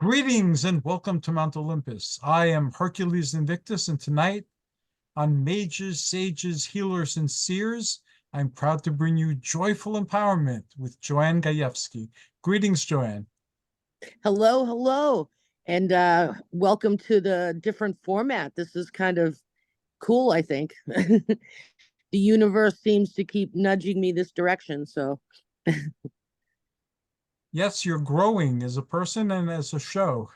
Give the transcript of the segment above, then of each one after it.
Greetings and welcome to Mount Olympus. I am Hercules Invictus, and tonight on Mages, Sages, Healers, and Seers, I'm proud to bring you Joyful Empowerment with Joanne Gajewski. Greetings, Joanne. Hello, hello, and welcome to the different format. This is kind of cool, I think. The universe seems to keep nudging me this direction, so Yes, you're growing as a person and as a show,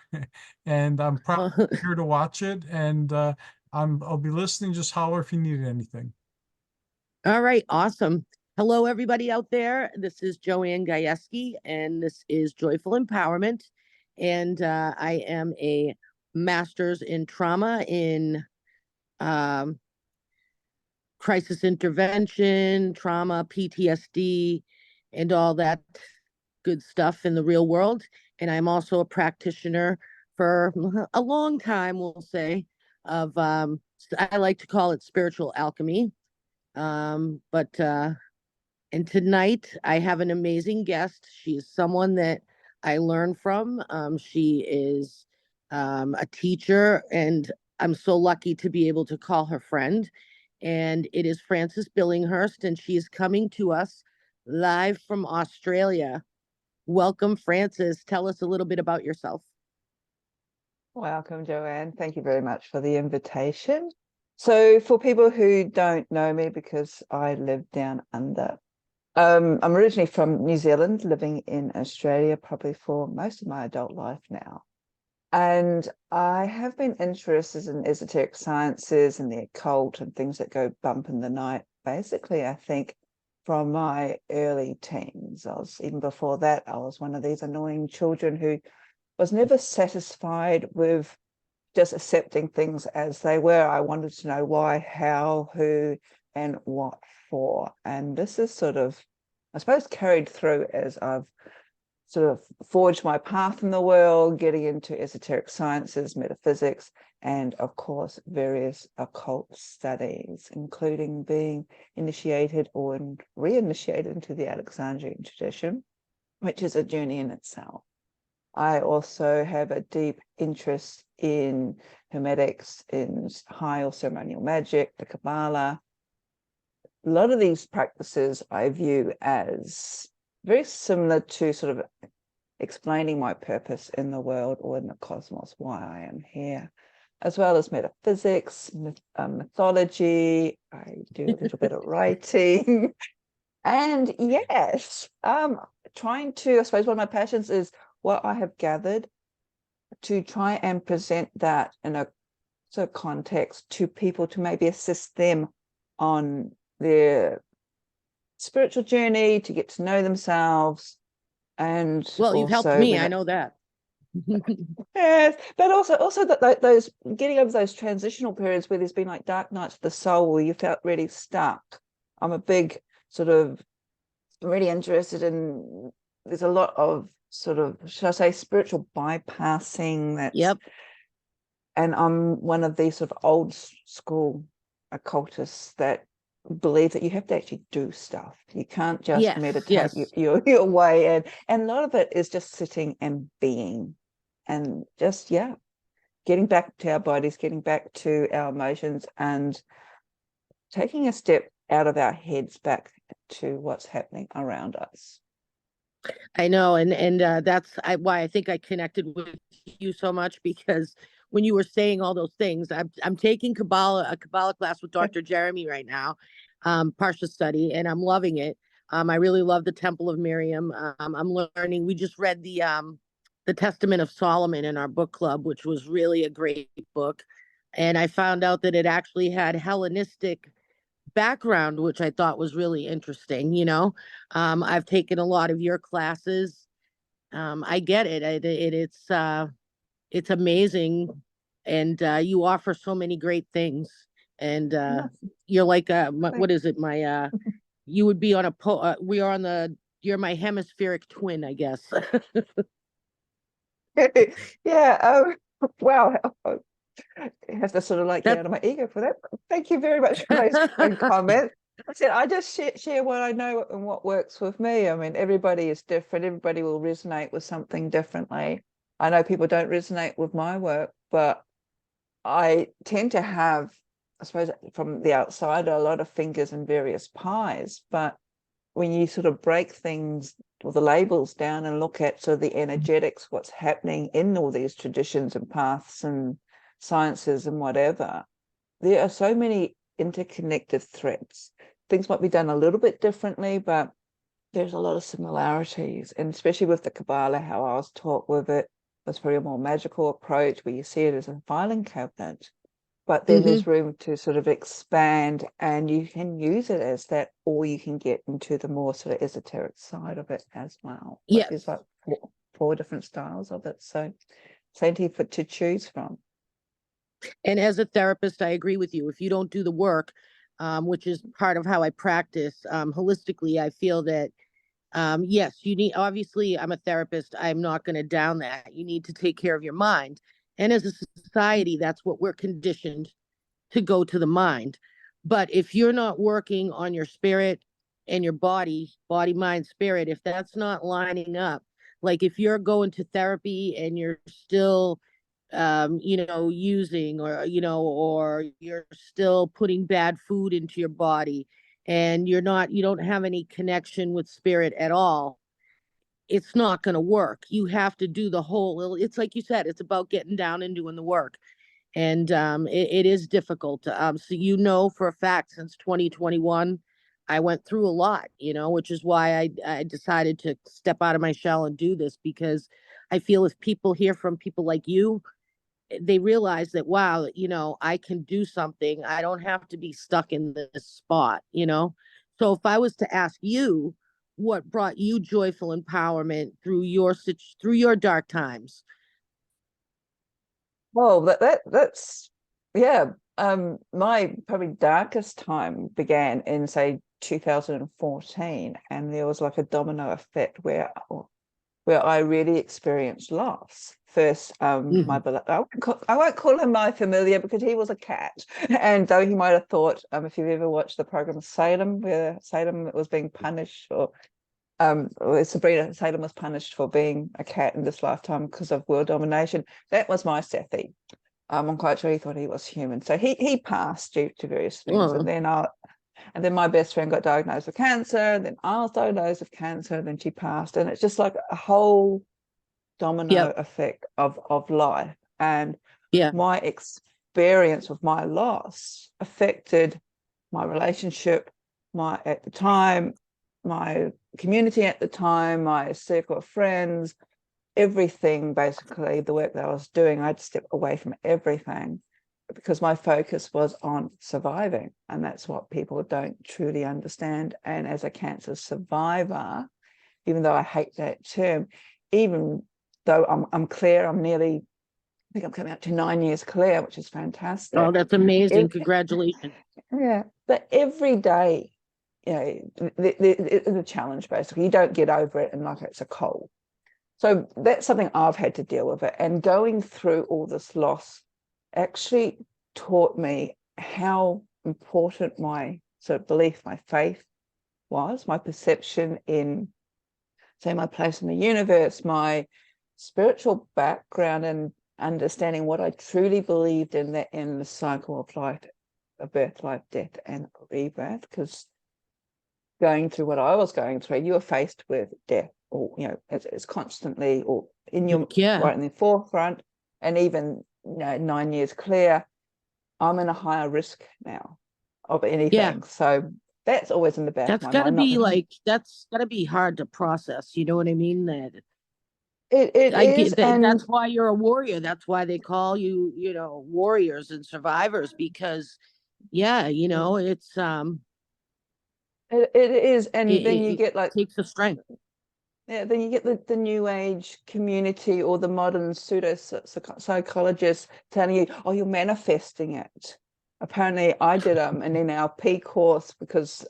and I'm proud here to watch it. And I'll be listening. Just holler if you need anything. all right, awesome. Hello, everybody out there. This is Joanne Gajewski, and this is Joyful Empowerment. And I am a master's in trauma in um, crisis intervention, trauma, PTSD, and all that good stuff in the real world. And I'm also a practitioner for a long time, we'll say, of I like to call it spiritual alchemy. But and tonight I have an amazing guest. She's someone that I learn from. She is a teacher, and I'm so lucky to be able to call her friend. And it is Frances Billinghurst, and she is coming to us live from Australia. Welcome, Frances. Tell us a little bit about yourself. Welcome, Joanne. Thank you very much for the invitation. So for people who don't know me, because I live down under, I'm originally from New Zealand, living in Australia probably for most of my adult life now. And I have been interested in esoteric sciences and the occult and things that go bump in the night. Basically, I think from my early teens, even before that, I was one of these annoying children who was never satisfied with just accepting things as they were. I wanted to know why, how, who, and what for. And this is sort of, I suppose, carried through as I've sort of forged my path in the world, getting into esoteric sciences, metaphysics, and of course, various occult studies, including being initiated or reinitiated into the Alexandrian tradition, which is a journey in itself. I also have a deep interest in Hermetics, in high or ceremonial magic, the Kabbalah. A lot of these practices I view as very similar to sort of explaining my purpose in the world or in the cosmos, why I am here, as well as metaphysics, mythology. I do a little bit of writing. And yes, trying to, I suppose one of my passions is what I have gathered to try and present that in a sort of context to people to maybe assist them on their spiritual journey, to get to know themselves. And well, you've helped me, I know that. Yes, but also that those getting over those transitional periods where there's been like dark nights of the soul where you felt really stuck. I'm a big sort of really interested in, there's a lot of sort of, should I say, spiritual bypassing that. Yep. And I'm one of these sort of old school occultists that believe that you have to actually do stuff. You can't just meditate your way in. And a lot of it is just sitting and being and just, getting back to our bodies, getting back to our emotions and taking a step out of our heads back to what's happening around us. I know, and that's why I think I connected with you so much, because when you were saying all those things, I'm taking a Kabbalah class with Dr. Jeremy right now, Parsha study, and I'm loving it. I really love the Temple of Miriam. I'm learning. We just read the Testament of Solomon in our book club, which was really a great book, and I found out that it actually had Hellenistic background, which I thought was really interesting. I've taken a lot of your classes. I get it. It's amazing, and you offer so many great things. And you're like what is it? My you would be on a we are on the. You're my hemispheric twin, I guess. Yeah. Wow. I have to sort of like get out of my ego for that. Thank you very much for those kind comments. I said I just share what I know and what works with me. I mean, everybody is different. Everybody will resonate with something differently. I know people don't resonate with my work, but I tend to have, I suppose from the outside, a lot of fingers in various pies. But when you sort of break things or the labels down and look at sort of the energetics, what's happening in all these traditions and paths and sciences and whatever, there are so many interconnected threads. Things might be done a little bit differently, but there's a lot of similarities. And especially with the Kabbalah, how I was taught with it was very a more magical approach where you see it as a filing cabinet. But then there's room to sort of expand, and you can use it as that, or you can get into the more sort of esoteric side of it as well. But Yes. there's like four different styles of it. So plenty to choose from. And as a therapist, I agree with you. If you don't do the work, which is part of how I practice holistically, I feel that, yes, you need, obviously, I'm a therapist. I'm not going to down that. You need to take care of your mind. And as a society, that's what we're conditioned to go to the mind. But if you're not working on your spirit and your body, mind, spirit, if that's not lining up, like if you're going to therapy and you're still using, or or you're still putting bad food into your body, and you don't have any connection with spirit at all, it's not going to work. You have to do the whole, it's like you said, it's about getting down and doing the work. And it is difficult. So for a fact, since 2021, I went through a lot, which is why I decided to step out of my shell and do this, because I feel if people hear from people like you, they realize that, wow, I can do something. I don't have to be stuck in this spot. So if I was to ask you, what brought you joyful empowerment through your dark times? Well, that's yeah. My probably darkest time began in say 2014, and there was like a domino effect where I really experienced loss. First, my beloved, I won't call him my familiar because he was a cat. And though he might have thought, if you've ever watched the program Salem, where Salem was being punished, or Sabrina, Salem was punished for being a cat in this lifetime because of world domination. That was my Sathi. I'm quite sure he thought he was human. So he passed due to various things. Oh. And then my best friend got diagnosed with cancer, and then I was diagnosed with cancer, and then she passed. And it's just like a whole domino effect of life. And my experience of my loss affected my relationship, at the time, my community at the time, my circle of friends, everything. Basically, the work that I was doing, I had to step away from everything because my focus was on surviving, and that's what people don't truly understand. And as a cancer survivor, even though I hate that term, even though I'm clear, I think I'm coming up to 9 years clear, which is fantastic. Oh, that's amazing. Congratulations. Yeah, but every day, it's a challenge. Basically, you don't get over it, and like it's a cold. So that's something I've had to deal with it. And going through all this loss actually taught me how important my sort of belief, my faith was, my perception in, say, my place in the universe, my spiritual background, and understanding what I truly believed in the cycle of life, a birth, life, death, and rebirth. Because going through what I was going through, you were faced with death, or it's constantly, or in your right in the forefront. And even 9 years clear, I'm in a higher risk now of anything. So that's always in the back of my mind. That's gotta be hard to process. You know what I mean? That it is, and that's why you're a warrior. That's why they call you, warriors and survivors, because it's it is, and then you get like takes the strength. Yeah, then you get the new age community or the modern pseudo psychologists telling you, oh, you're manifesting it. Apparently I did an NLP course because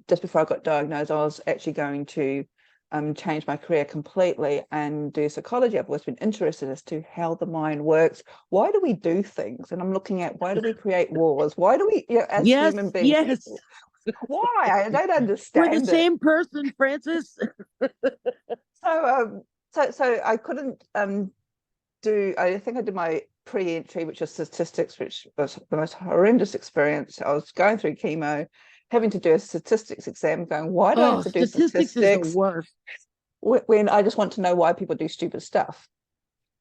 just before I got diagnosed, I was actually going to change my career completely and do psychology. I've always been interested as to how the mind works. Why do we do things? And I'm looking at, why do we create wars? Why do we, as human beings? Yes. Why? I don't understand. We're the same person, Francis. So I couldn't I think I did my pre-entry, which was statistics, which was the most horrendous experience. I was going through chemo, having to do a statistics exam, going, why do I have Oh, to do statistics is the statistics worst. when I just want to know why people do stupid stuff?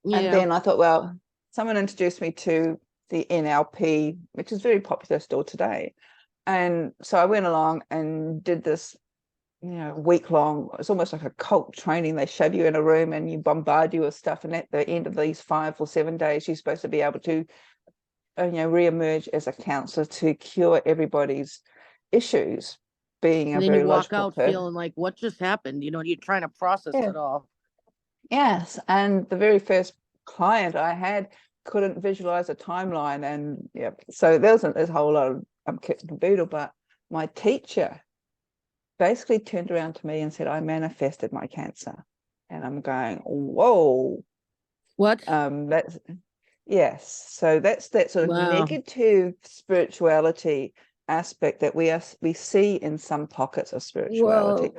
And Yeah. then I thought, well, someone introduced me to the NLP, which is very popular still today. And so I went along and did this, week long. It's almost like a cult training. They shove you in a room and you bombard you with stuff. And at the end of these 5 or 7 days, you're supposed to be able to, re-emerge as a counselor to cure everybody's issues, being a And then you very walk logical out person. feeling like, what just happened? You're trying to process Yeah. it all. Yes. And the very first client I had couldn't visualize a timeline. And yeah, so there's a whole lot of kit and caboodle, but my teacher basically turned around to me and said, I manifested my cancer. And I'm going, whoa. What? That's yes. So that's that sort of Wow. negative spirituality aspect that we see in some pockets of spirituality.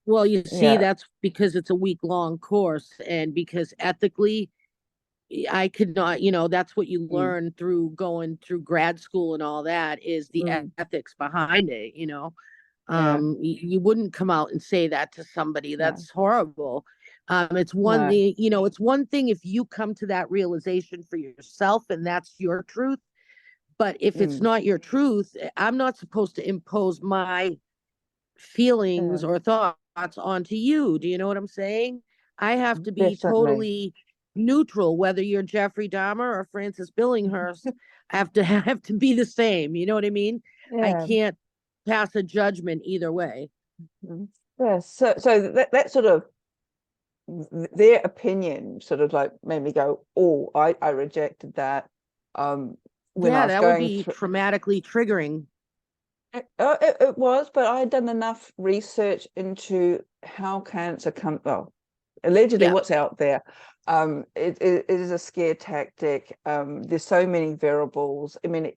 Well, you see, Yeah. that's because it's a week-long course, and because ethically, I could not, that's what you Mm. learn through going through grad school and all that, is the Mm. ethics behind it. Yeah. You wouldn't come out and say that to somebody. No. That's horrible. It's one No. thing, it's one thing if you come to that realization for yourself and that's your truth. But if it's Mm. not your truth, I'm not supposed to impose my feelings Yeah. or thoughts onto you. Do you know what I'm saying? I have to be Definitely. totally neutral, whether you're Jeffrey Dahmer or Francis Billinghurst. I have to have to be the same. You know what I mean? I Yeah. can't pass a judgment either way. Mm. Yeah. So that sort of their opinion sort of like made me go, oh, I rejected that. When I Yeah, was that would going be through traumatically triggering. it was, but I had done enough research into how cancer comes, well, allegedly Yeah. what's out there. It is a scare tactic. There's so many variables. I mean,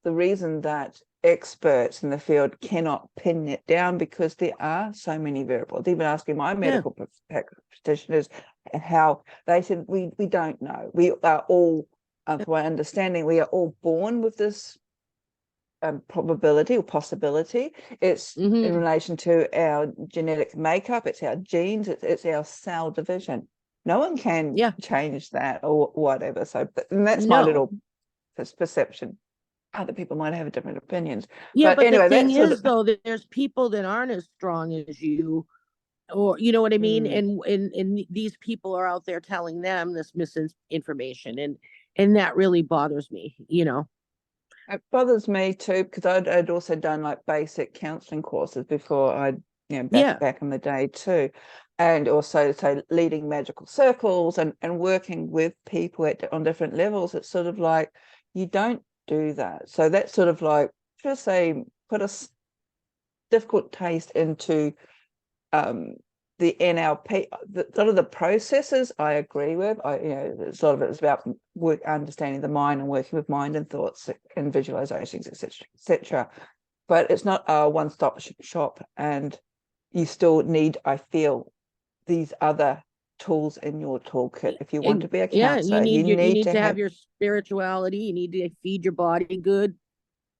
the reason that experts in the field cannot pin it down because there are so many variables. Even asking my medical practitioners how they said we don't know. We are all, from my understanding, we are all born with this probability or possibility. It's in relation to our genetic makeup, it's our genes, it's our cell division. No one can change that or whatever. So, and that's my little perception. Other people might have different opinions. Yeah, But but the anyway, thing that's sort is, of, though, that there's people that aren't as strong as you, or you know what I mean, and these people are out there telling them this misinformation, and that really bothers me. It bothers me too, because I'd also done like basic counselling courses before back in the day too. And also say leading magical circles and working with people on different levels. It's sort of like you don't do that. So that's sort of like, just say, put a difficult taste into the NLP. A lot of the processes I agree with. A lot of it is about understanding the mind and working with mind and thoughts and visualizations, etc. But it's not a one-stop shop, and you still need, I feel, these other tools in your toolkit. If you want to be a counselor, you need to have have your spirituality. You need to feed your body good,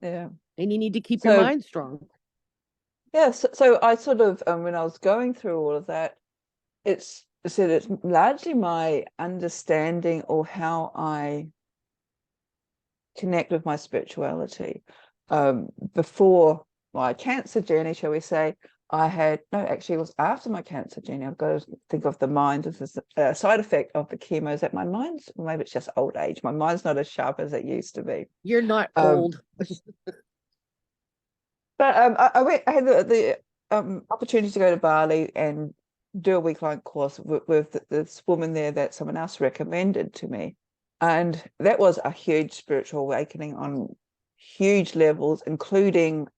and you need to keep your so mind strong. yeah. So I sort of when I was going through all of that, it's largely my understanding or how I connect with my spirituality. Before my cancer journey, shall we say, actually it was after my cancer journey. I've got to think of the mind as a side effect of the chemo, is that my mind's, maybe it's just old age, my mind's not as sharp as it used to be. You're not old. But I had the opportunity to go to Bali and do a week-long course with this woman there that someone else recommended to me. And that was a huge spiritual awakening on huge levels, including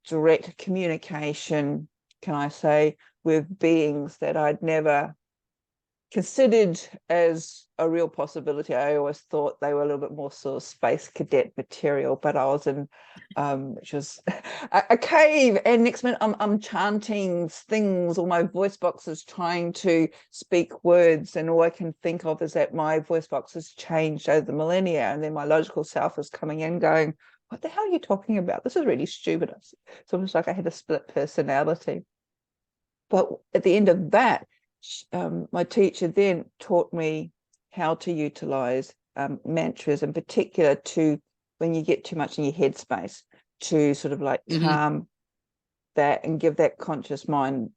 direct communication, can I say, with beings that I'd never considered as a real possibility. I always thought they were a little bit more sort of space cadet material, but I was in which was a cave, and next minute I'm chanting things, or my voice box is trying to speak words, and all I can think of is that my voice box has changed over the millennia, and then my logical self is coming in going, what the hell are you talking about? This is really stupid. So it was like I had a split personality. But at the end of that, my teacher then taught me how to utilize mantras, in particular to when you get too much in your headspace, to sort of like calm that and give that conscious mind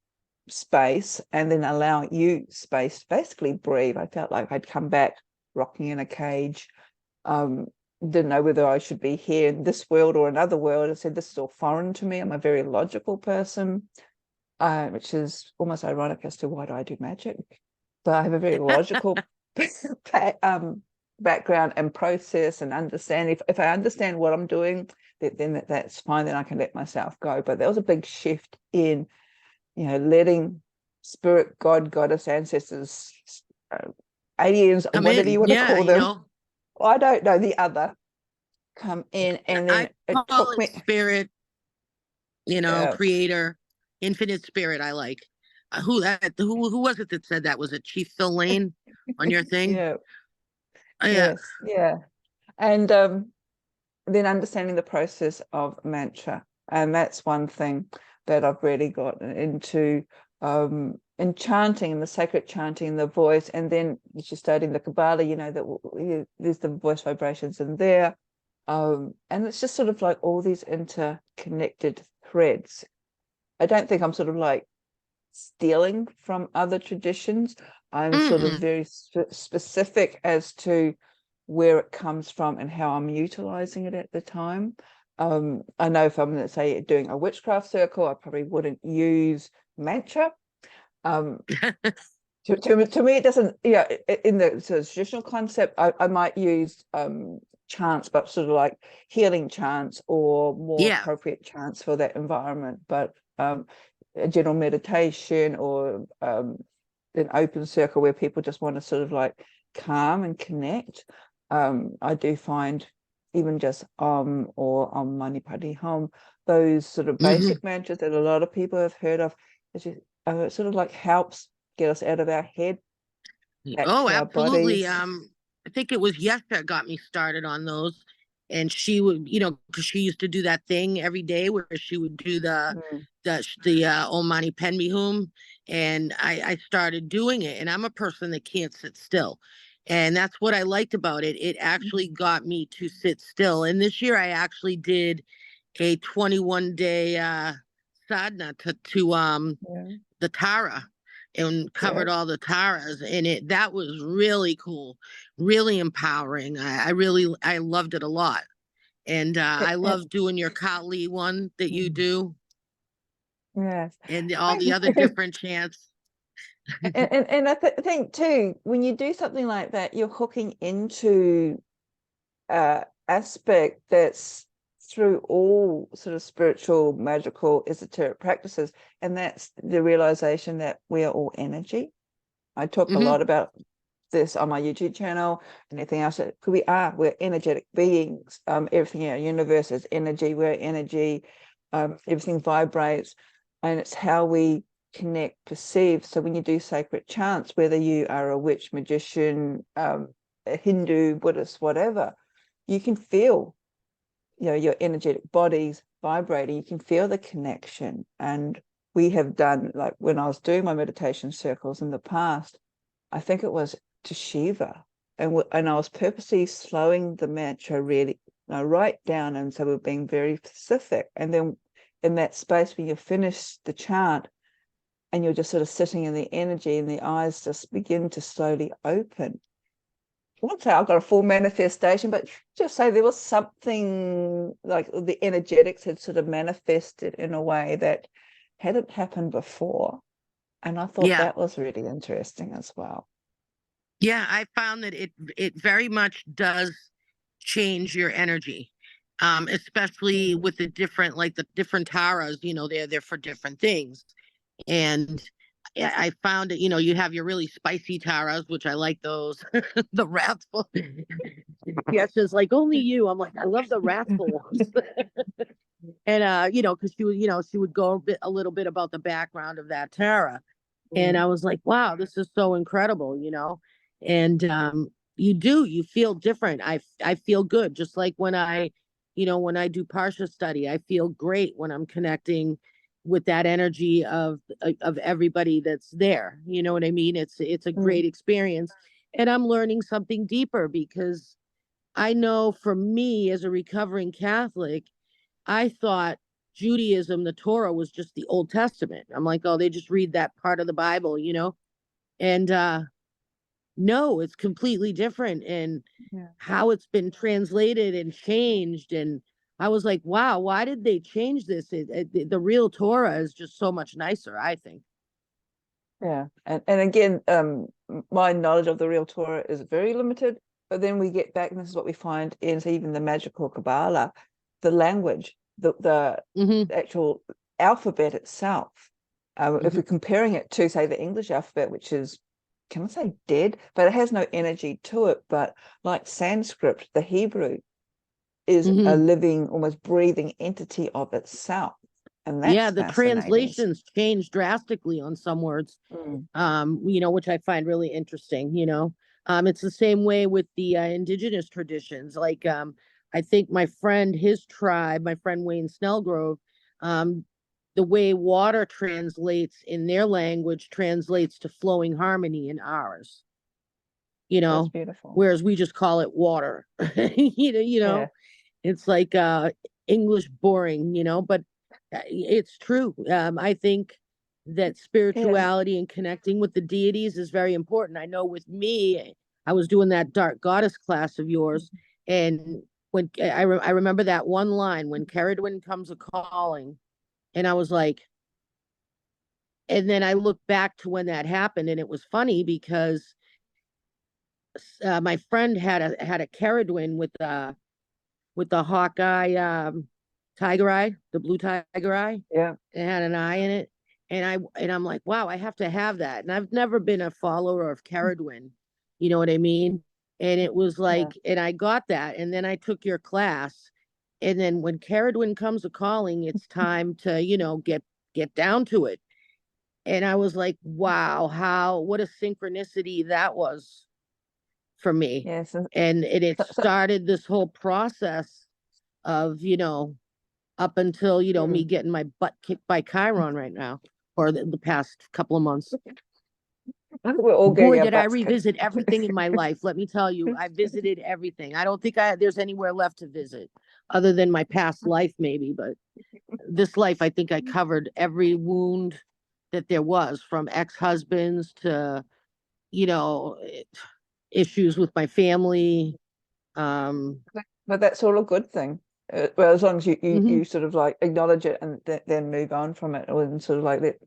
space, and then allow you space to basically breathe. I felt like I'd come back rocking in a cage. Didn't know whether I should be here in this world or another world. I said, this is all foreign to me. I'm a very logical person. Which is almost ironic as to why do I do magic. But I have a very logical background and process and understand. If I understand what I'm doing, then that's fine. Then I can let myself go. But there was a big shift in, letting spirit, God, goddess, ancestors, aliens, or whatever you want to call them. I don't know, the other come in, and then it took me spirit, creator. Infinite spirit, I like. Who was it that said that? Was it Chief Phil Lane on your thing? Yeah. Yeah. Yes, yeah. And then understanding the process of mantra, and that's one thing that I've really gotten into, in chanting, and the sacred chanting, the voice, and then as you're studying the Kabbalah, that there's the voice vibrations in there, and it's just sort of like all these interconnected threads. I don't think I'm sort of like stealing from other traditions. I'm sort of very specific as to where it comes from and how I'm utilizing it at the time. I know if I'm, let's say, doing a witchcraft circle, I probably wouldn't use mantra. To me, it doesn't, in the sort of traditional concept, I might use chants, but sort of like healing chants or more appropriate chants for that environment. But a general meditation or an open circle where people just want to sort of like calm and connect, I do find even just or Mani Padme Hum, those sort of basic mantras that a lot of people have heard of, it sort of like helps get us out of our head. Oh, absolutely. I think it was Yesha got me started on those. And she would, because she used to do that thing every day where she would do the Om Mani Padme Hum, and I started doing it. And I'm a person that can't sit still, and that's what I liked about it. It actually got me to sit still. And this year I actually did a 21-day sadhana to the Tara, and covered all the Taras, and that was really cool, really empowering. I loved it a lot. And I love doing your Kali one that you do. Yes. And all the other different chants. and I think too, when you do something like that, you're hooking into aspect that's through all sort of spiritual, magical, esoteric practices, and that's the realization that we are all energy. I talk a lot about this on my YouTube channel and anything else. We're energetic beings. Everything in our universe is energy. We're energy. Everything vibrates, and it's how we connect, perceive. So when you do sacred chants, whether you are a witch, magician, a Hindu, Buddhist, whatever, you can feel your energetic bodies vibrating. You can feel the connection. And we have done, like when I was doing my meditation circles in the past, I think it was to Shiva, and I was purposely slowing the mantra really right down, and so we're being very specific. And then in that space when you finish the chant and you're just sort of sitting in the energy, and the eyes just begin to slowly open. I won't say I've got a full manifestation, but just say there was something like the energetics had sort of manifested in a way that hadn't happened before. And I thought that was really interesting as well. Yeah, I found that it very much does change your energy, especially with the different Taras, they're for different things. And I found it, you have your really spicy taras, which I like those. The wrathful. Yes, just like only you. I'm like, I love the wrathful ones. And because she would go a little bit about the background of that Tara. And I was like, wow, this is so incredible. And you feel different. I feel good. Just like when when I do Parsha study, I feel great when I'm connecting with that energy of everybody that's there. You know what I mean? It's a great experience. And I'm learning something deeper because I know for me as a recovering Catholic, I thought Judaism, the Torah, was just the Old Testament. I'm like, oh, they just read that part of the Bible. And no, it's completely different. And how it's been translated and changed. And I was like, wow, why did they change this? The real Torah is just so much nicer, I think. Yeah. And again, my knowledge of the real Torah is very limited, but then we get back, and this is what we find in even the magical Kabbalah, the language, the actual alphabet itself. If we're comparing it to, say, the English alphabet, which is, can I say dead, but it has no energy to it, but like Sanskrit, the Hebrew is a living, almost breathing entity of itself. And that's the translations change drastically on some words, which I find really interesting. It's the same way with the indigenous traditions. Like, I think my friend, his tribe, my friend Wayne Snellgrove, the way water translates in their language translates to flowing harmony in ours. That's beautiful. Whereas we just call it water. It's like English boring, but it's true. I think that spirituality and connecting with the deities is very important. I know with me, I was doing that Dark Goddess class of yours, and when I remember that one line, when Caradwin comes a calling, and I was like, and then I look back to when that happened, and it was funny because my friend had a Caradwin with the Hawkeye tiger eye, the blue tiger eye. Yeah. It had an eye in it. And I'm like, wow, I have to have that. And I've never been a follower of Caradwin. You know what I mean? And it was like, and I got that. And then I took your class. And then when Caradwin comes a calling, it's time to, get down to it. And I was like, wow, what a synchronicity that was for me. Yes. And it started this whole process of, up until, me getting my butt kicked by Chiron right now, or the past couple of months. We're all Boy, did I revisit everything in my life. Let me tell you, I visited everything. I don't think there's anywhere left to visit other than my past life, maybe. But this life, I think I covered every wound that there was, from ex-husbands to, issues with my family. But that's all a good thing. Well, as long as you sort of like acknowledge it and then move on from it, or sort of like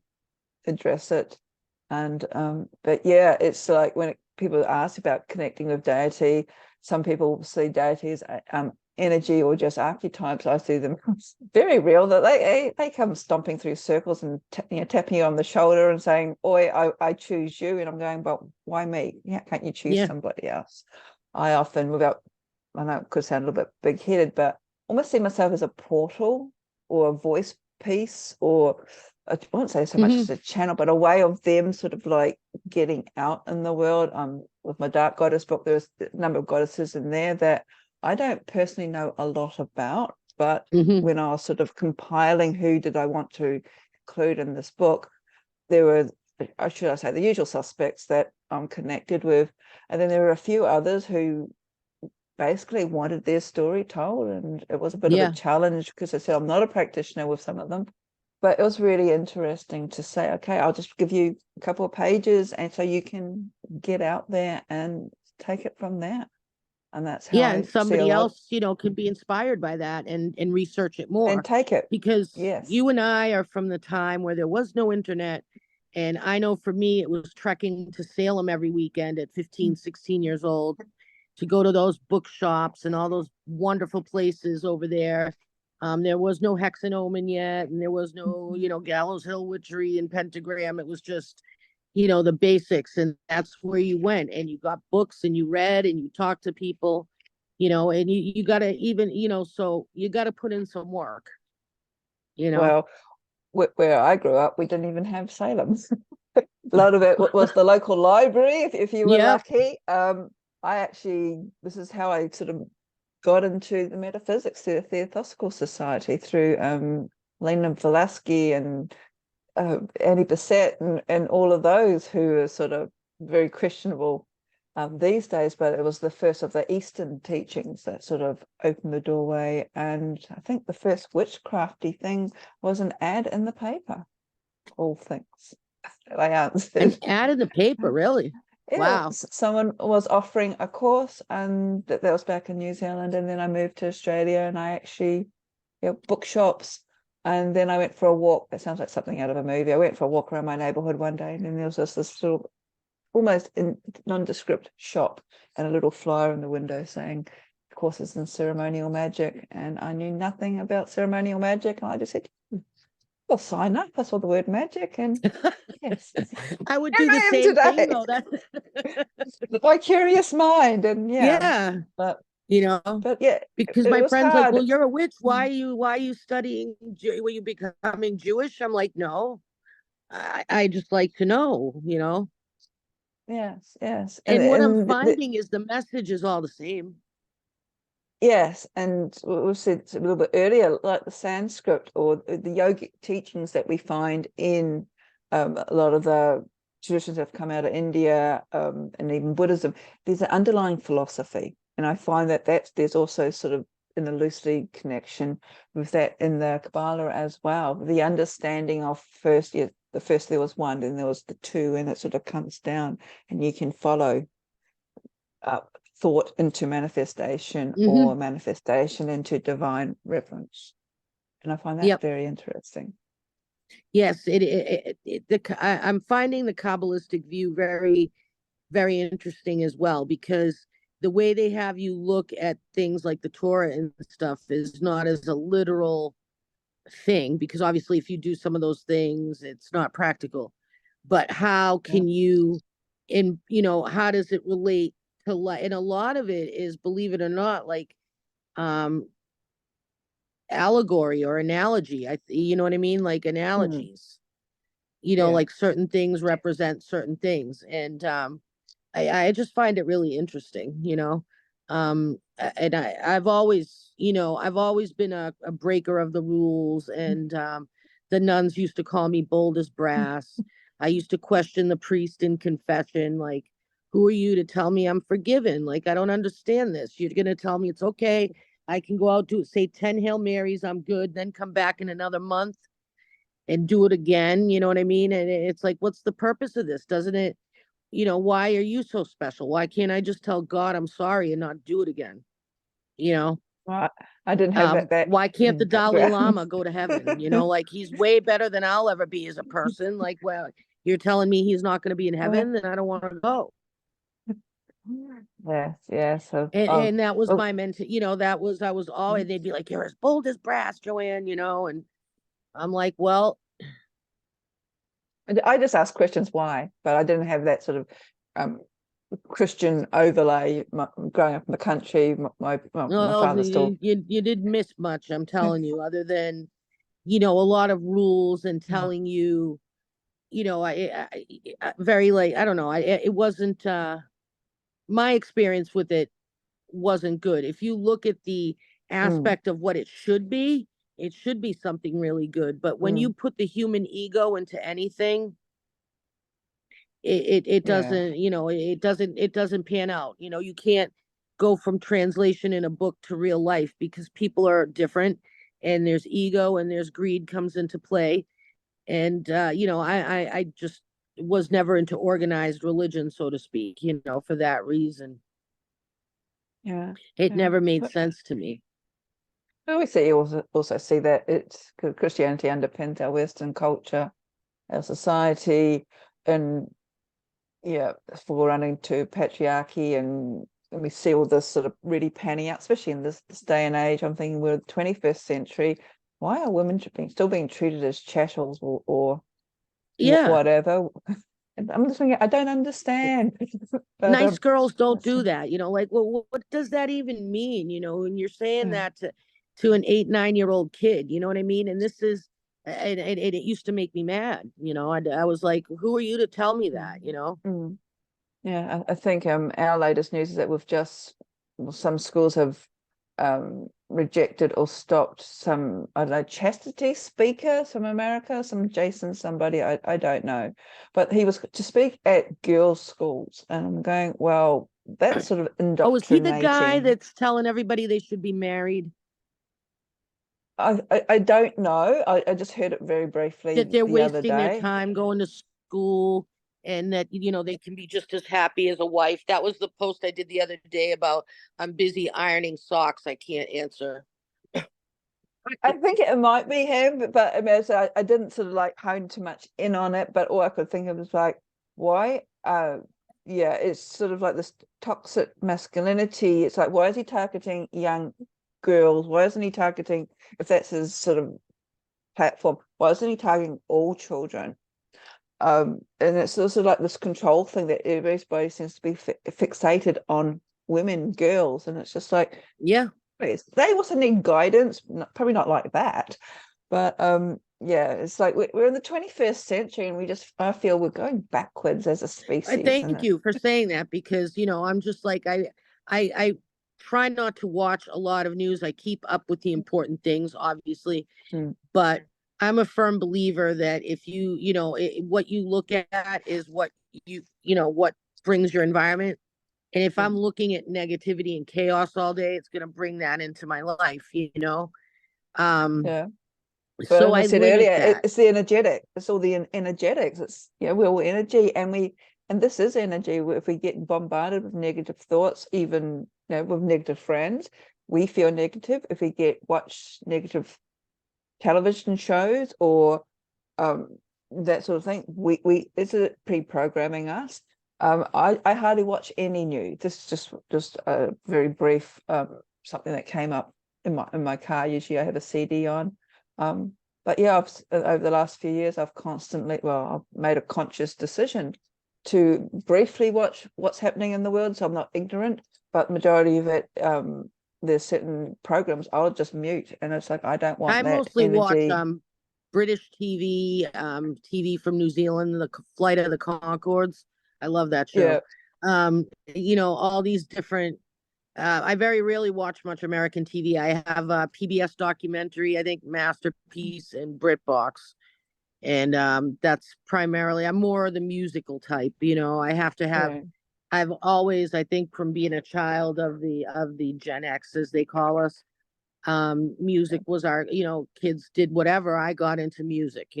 address it. And but yeah, it's like when people ask about connecting with deity, some people see deity as energy or just archetypes. I see them very real, that they come stomping through circles and tapping you on the shoulder and saying, "Oi, I choose you." And I'm going, "But why me? Yeah, can't you choose somebody else?" I often, I know it could sound a little bit big-headed, but almost see myself as a portal or a voice piece, or I won't say so much as a channel, but a way of them sort of like getting out in the world. With my Dark Goddess book, there's a number of goddesses in there that I don't personally know a lot about, but when I was sort of compiling who did I want to include in this book, there were, should I say, the usual suspects that I'm connected with, and then there were a few others who basically wanted their story told, and it was a bit of a challenge because I said I'm not a practitioner with some of them, but it was really interesting to say, okay, I'll just give you a couple of pages, and so you can get out there and take it from there. And that's how and somebody else, could be inspired by that and research it more and take it, because you and I are from the time where there was no internet. And I know for me, it was trekking to Salem every weekend at 15, 16 years old to go to those bookshops and all those wonderful places over there. There was no hexanomen yet, and there was no, Gallows Hill witchery and pentagram. It was just, the basics, and that's where you went, and you got books, and you read, and you talked to people, and you gotta even, so you gotta put in some work, Well, where I grew up, we didn't even have Salem. A lot of it was the local library, if you were Yep. lucky. This is how I sort of got into the metaphysics, the Theosophical Society, through Lenin Vlasky and Annie Besset and all of those who are sort of very questionable these days, but it was the first of the Eastern teachings that sort of opened the doorway. And I think the first witchcrafty thing was an ad in the paper. All things I answered. An ad in the paper, really? Yeah, Wow. someone was offering a course, and that was back in New Zealand, and then I moved to Australia, and I actually, bookshops, and then I went for a walk. That sounds like something out of a movie. I went for a walk around my neighborhood one day, and then there was just this sort of almost nondescript shop and a little flyer in the window saying courses in ceremonial magic, and I knew nothing about ceremonial magic, and I just said, I'll sign up. I saw the word magic, and yes, I would here do the I am same today. thing though. My curious mind, and Yeah. but Because it my was friend's like, hard. well, you're a witch. Why are you studying? Were you becoming Jewish? I'm like, no, I just like to know, Yes, And what I'm finding is the message is all the same. yes, and we said a little bit earlier, like the Sanskrit or the yogic teachings that we find in a lot of the traditions that have come out of India, and even Buddhism. There's an underlying philosophy, and I find that there's also sort of an loosely connection with that in the Kabbalah as well. The understanding of first there was one, then there was the two, and it sort of comes down, and you can follow thought into manifestation, or manifestation into divine reference. And I find that very interesting. Yes, I'm finding the Kabbalistic view very, very interesting as well, because the way they have you look at things like the Torah and stuff is not as a literal thing, because obviously if you do some of those things, it's not practical. But how can you, how does it relate to life? And a lot of it is, believe it or not, like allegory or analogy. You know what I mean? Like analogies. Like certain things represent certain things. And I just find it really interesting, and I've always been a breaker of the rules, and the nuns used to call me bold as brass. I used to question the priest in confession, like, who are you to tell me I'm forgiven? Like, I don't understand this. You're going to tell me it's okay. I can go out, say 10 Hail Marys, I'm good, then come back in another month and do it again. You know what I mean? And it's like, what's the purpose of this? Doesn't it, why are you so special? Why can't I just tell God I'm sorry and not do it again? Well, I didn't have that. Why can't the Dalai background. Lama go to heaven? Like, he's way better than I'll ever be as a person. Like, well, you're telling me he's not going to be in heaven, then I don't want to go. Yes. And that was my mental, I was always, they'd be like, you're as bold as brass, Joanne, and I'm like, well, I just asked questions why, but I didn't have that sort of Christian overlay. Growing up in the country, my father still. You didn't miss much, I'm telling you, other than, a lot of rules and telling you, I very like, I don't know, it wasn't, my experience with it wasn't good. If you look at the aspect of what it should be something really good. But when you put the human ego into anything, it doesn't, it doesn't pan out. You can't go from translation in a book to real life, because people are different, and there's ego and there's greed comes into play. And I just was never into organized religion, so to speak, for that reason. It never made sense to me. We see also see that it's Christianity underpins our Western culture, our society, and forerunning to patriarchy and when we see all this sort of really panning out, especially in this day and age, I'm thinking we're the 21st century. Why are women still being treated as chattels or Yeah. whatever? And I'm just thinking, I don't understand. But, Nice girls don't that's- do that, like, well, what does that even mean? When you're saying Yeah. that to an 8, 9-year-old kid, you know what I mean? And this is, and it used to make me mad. I was like, who are you to tell me that? Mm. Yeah, I think our latest news is that some schools have rejected or stopped some, I don't know, chastity speaker from America, some Jason somebody, I don't know, but he was to speak at girls' schools, and I'm going, well, that's sort of Oh, is he the guy indoctrinating. that's telling everybody they should be married? I don't know. I just heard it very briefly That they're the other wasting their day. time going to school, and that they can be just as happy as a wife. That was the post I did the other day about, I'm busy ironing socks, I can't answer. I think it might be him, but I mean, so I didn't sort of like hone too much in on it, but all I could think of was like, why? Yeah, it's sort of like this toxic masculinity. It's like, why is he targeting young girls? Why isn't he targeting, if that's his sort of platform, why isn't he targeting all children? And it's also like this control thing that everybody seems to be fixated on women, girls, and it's just like, Yeah. they also need guidance, probably not like that, but yeah, it's like we're in the 21st century, and I feel we're going backwards as a species. Thank you for saying that, because I'm just like, I try not to watch a lot of news. I keep up with the important things, obviously, but I'm a firm believer that if what you look at is what what brings your environment. And if I'm looking at negativity and chaos all day, it's going to bring that into my life, Yeah. But So as I I said limit earlier, that. it's the energetic. It's all the energetics. It's we're all energy, and this is energy. If we get bombarded with negative thoughts, even with negative friends, we feel negative. If we watch negative television shows or that sort of thing, it's pre-programming us. I hardly watch any news. This is just a very brief something that came up in my car. Usually I have a CD on. But yeah, over the last few years, I've made a conscious decision to briefly watch what's happening in the world, so I'm not ignorant. But majority of it, there's certain programs I'll just mute, and it's like I don't want I that mostly watch energy. British TV, TV from New Zealand, the Flight of the Conchords. I love that show. All these different. I very rarely watch much American TV. I have a PBS documentary, I think Masterpiece and BritBox, and that's primarily. I'm more the musical type. I have to have. Yeah. I've always, I think, from being a child of the Gen X, as they call us, music was our, kids did whatever. I got into music,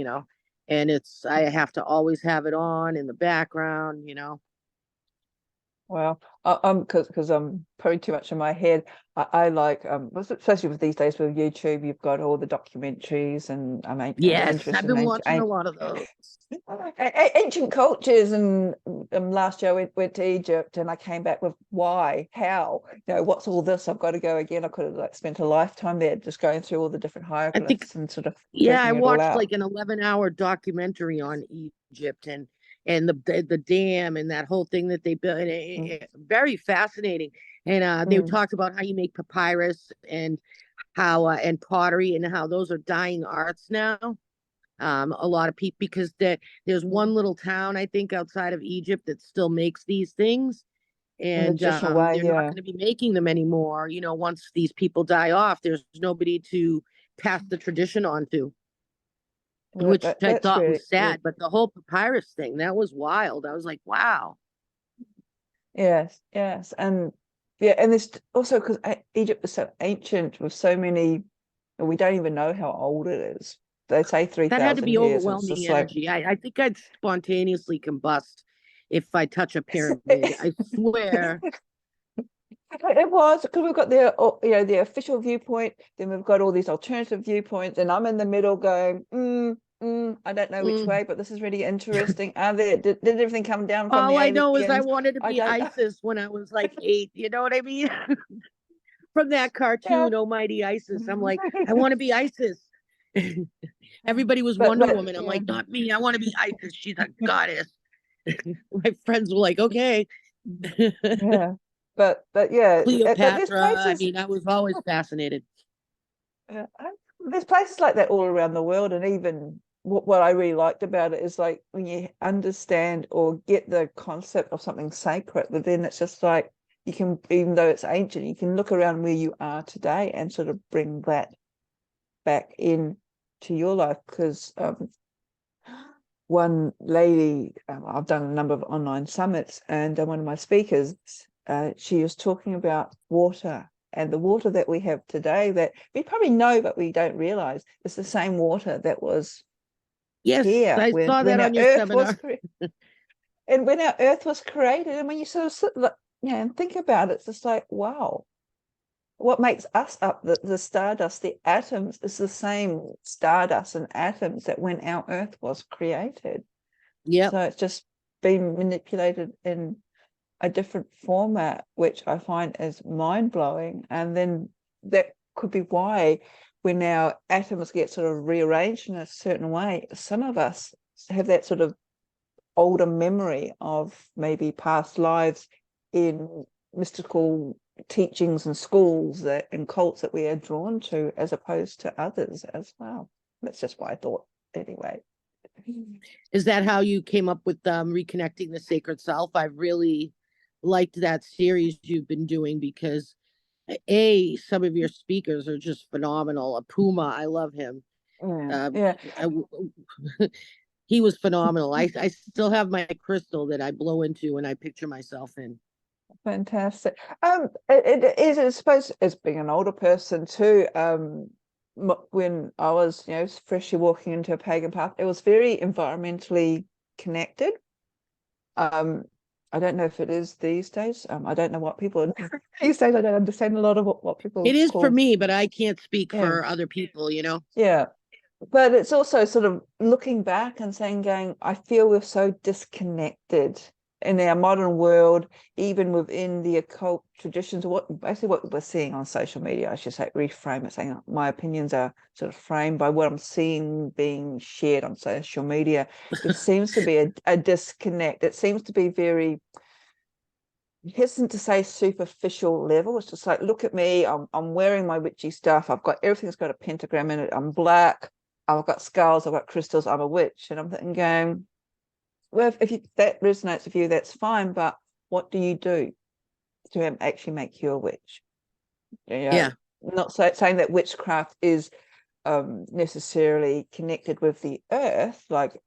and I have to always have it on in the background. Well, because I'm probably too much in my head. I like especially with these days with YouTube, you've got all the documentaries, and I'm Yes, interested I've been in watching a lot of those. ancient cultures. And last year I went to Egypt, and I came back with why, how, what's all this? I've got to go again. I could have spent a lifetime there just going through all the different I think, hieroglyphs and sort of yeah, I taking it all watched out. like an 11-hour documentary on Egypt and the dam and that whole thing that they built. And very fascinating. And they talked about how you make papyrus and how and pottery, and how those are dying arts now. A lot of people, because there's one little town, I think, outside of Egypt that still makes these things. In the And traditional way, they're not going to be making them anymore. Once these people die off, there's nobody to pass the tradition on to, which I That's thought really, was really, sad. But the whole papyrus thing, that was wild. I was like, wow. yes, and yeah, and there's also because Egypt is so ancient with so many, we don't even know how old it is. They say That had to 3,000 be years, and it's overwhelming just like energy. I think I'd spontaneously combust if I touch a pyramid. I swear. it was because we've got the official viewpoint, then we've got all these alternative viewpoints, and I'm in the middle going, I don't know which Mm. way, but this is really interesting. Are there, did everything come down from the All I know is I aliens? wanted to I be don't know. Isis when I was like 8. You know what I mean? From that Yeah. cartoon, Oh Mighty Isis. I'm like, I want to be Isis. Everybody was But Wonder Woman. I'm yeah, like, not me. I want to be Isis. She's a goddess. My friends were like, okay. yeah. But yeah, but there's Cleopatra. I places, mean, I was always fascinated. uh, there's places like that all around the world, and even what I really liked about it is like when you understand or get the concept of something sacred, but then it's just like you can, even though it's ancient, you can look around where you are today and sort of bring that back in to your life. Because one lady, I've done a number of online summits, and one of my speakers, she was talking about water, and the water that we have today that we probably know but we don't realize is the same water that was Yes, here I saw that when our on your earth was seminar. and when our earth was created. And when you sort of sit, and think about it, it's just like, wow, what makes us up, the stardust, the atoms, is the same stardust and atoms that when our earth was created. Yep. So it's just been manipulated in a different format, which I find is mind-blowing. And then that could be why when our atoms get sort of rearranged in a certain way, some of us have that sort of older memory of maybe past lives in mystical teachings and schools and cults that we are drawn to, as opposed to others as well. That's just what I thought anyway. Is that how you came up with reconnecting the sacred self? I really liked that series you've been doing because some of your speakers are just phenomenal. A Puma, I love him. Yeah. He was phenomenal. I still have my crystal that I blow into and I picture myself in. Fantastic. It is, I suppose, as being an older person too, when I was, freshly walking into a pagan path, it was very environmentally connected. I don't know if it is these days. I don't know what people these days. I don't understand a lot of what people It is for call. me, but I can't speak Yeah. for other people, Yeah. But it's also sort of looking back and going, I feel we're so disconnected in our modern world, even within the occult traditions. Basically what we're seeing on social media, I should say, reframe it, saying my opinions are sort of framed by what I'm seeing being shared on social media. There seems to be a disconnect. It seems to be very, hesitant to say superficial level. It's just like, look at me, I'm wearing my witchy stuff, I've got everything's got a pentagram in it, I'm black, I've got skulls, I've got crystals, I'm a witch. And I'm thinking, going, well, if that resonates with you, that's fine, but what do you do to actually make you a witch? Yeah. Not saying that witchcraft is necessarily connected with the earth, like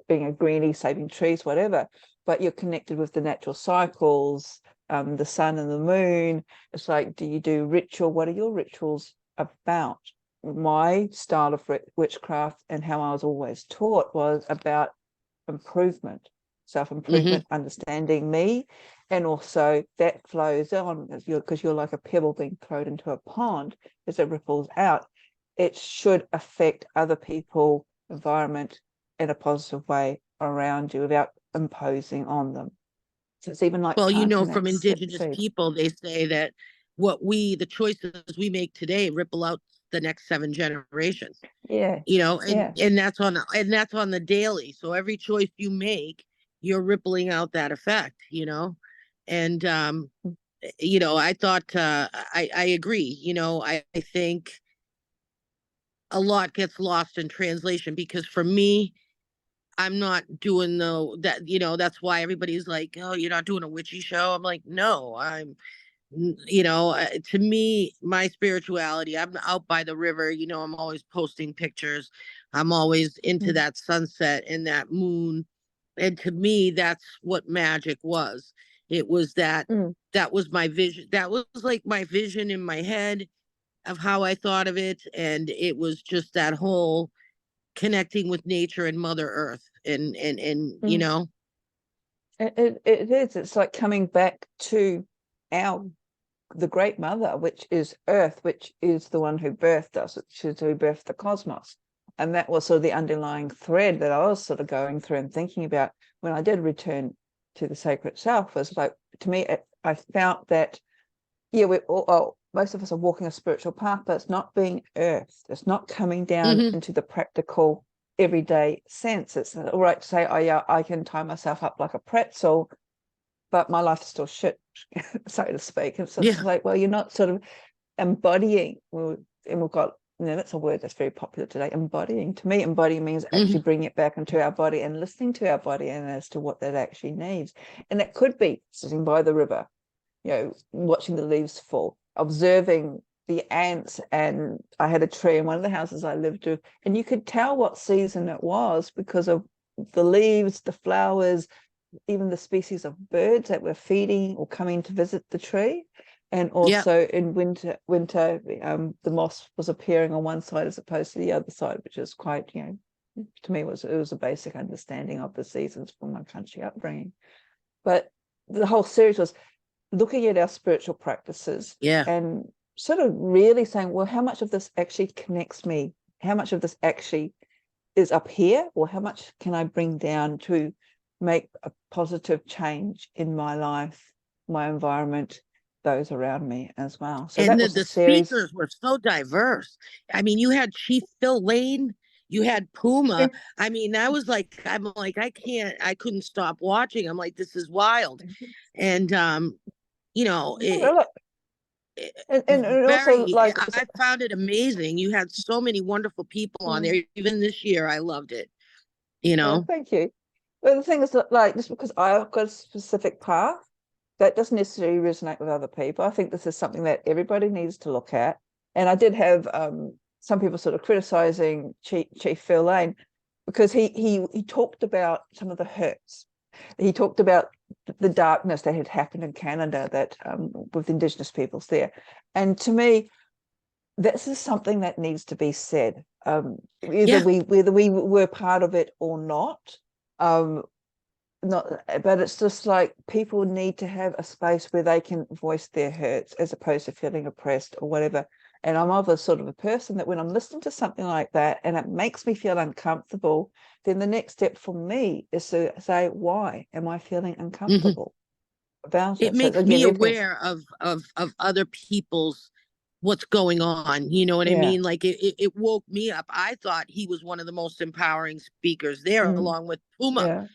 being a greenie, saving trees, whatever, but you're connected with the natural cycles, the sun and the moon. It's like, do you do ritual? What are your rituals about? My style of witchcraft and how I was always taught was about improvement, self-improvement, understanding me, and also that flows on because you're like a pebble being thrown into a pond. As it ripples out, it should affect other people, environment in a positive way around you without imposing on them. So it's even like Well, planting from that indigenous seed. people, they say that the choices we make today ripple out the next 7 generations. Yeah. And that's on the daily. So every choice you make, you're rippling out that effect, and I thought I agree. I think a lot gets lost in translation because for me, I'm not doing that's why everybody's like, oh, you're not doing a witchy show. I'm like, no, to me, my spirituality, I'm out by the river, I'm always posting pictures. I'm always into that sunset and that moon. And to me, that's what magic was. It was that was my vision. That was like my vision in my head of how I thought of it. And it was just that whole connecting with nature and Mother Earth. And It is. It's like coming back to the great mother, which is Earth, which is the one who birthed us, which is who birthed the cosmos. And that was sort of the underlying thread that I was sort of going through and thinking about when I did return to the sacred self. Was like, to me, I felt that, yeah, most of us are walking a spiritual path, but it's not being earthed. It's not coming down into the practical, everyday sense. It's all right to say, oh yeah, I can tie myself up like a pretzel, but my life is still shit, so to speak. And so it's like, well, you're not sort of embodying. And we've got, that's a word that's very popular today, embodying. To me, embodying means actually bringing it back into our body and listening to our body and as to what that actually needs. And that could be sitting by the river, watching the leaves fall, observing the ants. And I had a tree in one of the houses I lived with, and you could tell what season it was because of the leaves, the flowers, even the species of birds that were feeding or coming to visit the tree. And also in winter, the moss was appearing on one side as opposed to the other side, which is quite, to me, it was a basic understanding of the seasons from my country upbringing. But the whole series was looking at our spiritual practices and sort of really saying, well, how much of this actually connects me? How much of this actually is up here? Or how much can I bring down to make a positive change in my life, my environment, those around me as well? So and that was the series. speakers were so diverse. I mean, you had Chief Phil Lane, you had Puma. I mean, I'm like, I couldn't stop watching. I'm like, this is wild. And And also, like, I found it amazing. You had so many wonderful people on there. Even this year, I loved it. Thank you. Well, the thing is that, like, just because I've got a specific path, that doesn't necessarily resonate with other people. I think this is something that everybody needs to look at. And I did have some people sort of criticizing Chief Phil Lane because he talked about some of the hurts. He talked about the darkness that had happened in Canada that with Indigenous peoples there. And to me, this is something that needs to be said. Whether we were part of it or not. But it's just like people need to have a space where they can voice their hurts as opposed to feeling oppressed or whatever. And I'm of a sort of a person that when I'm listening to something like that and it makes me feel uncomfortable, then the next step for me is to say, why am I feeling uncomfortable about it? It makes me aware of other people's what's going on. You know what I mean? Like it woke me up. I thought he was one of the most empowering speakers there, along with Puma.